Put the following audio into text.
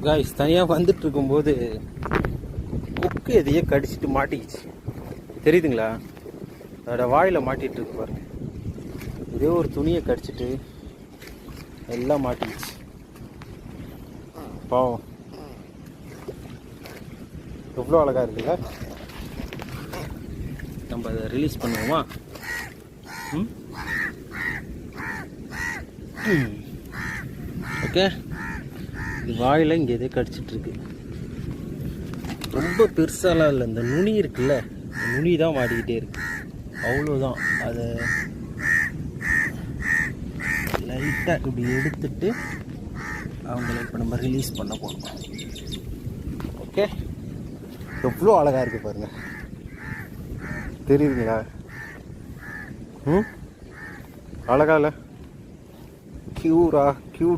Guys தனியாக வந்துட்டு இருக்கும்போது கொக்கு எதையே கடிச்சிட்டு மாட்டிக்கிச்சு. தெரியுதுங்களா? அதோட வாயில் மாட்டிகிட்டு இருக்கு பாருங்க. இதே ஒரு துணியை கடிச்சிட்டு எல்லாம் மாட்டிக்கிச்சு. பாவம். எவ்வளோ அழகாக இருக்குல்ல? நம்ம அதை ரிலீஸ் பண்ணுவோமா? ஓகே. இது வாயில் இங்கே எதே கடிச்சிட்ருக்கு. ரொம்ப பெருசாலாம் இல்லை. இந்த நுனி இருக்குல்ல, நுனி தான் மாட்டிக்கிட்டே இருக்கு. அவ்வளோதான். அதை லைட்டாக இப்படி எடுத்துட்டு அவங்கள இப்போ நம்ம ரிலீஸ் பண்ண போகிறோம். ஓகே. எவ்வளோ அழகாக இருக்குது பாருங்கள். தெரியுதுங்களா? அழகா இல்லை? கியூட்டா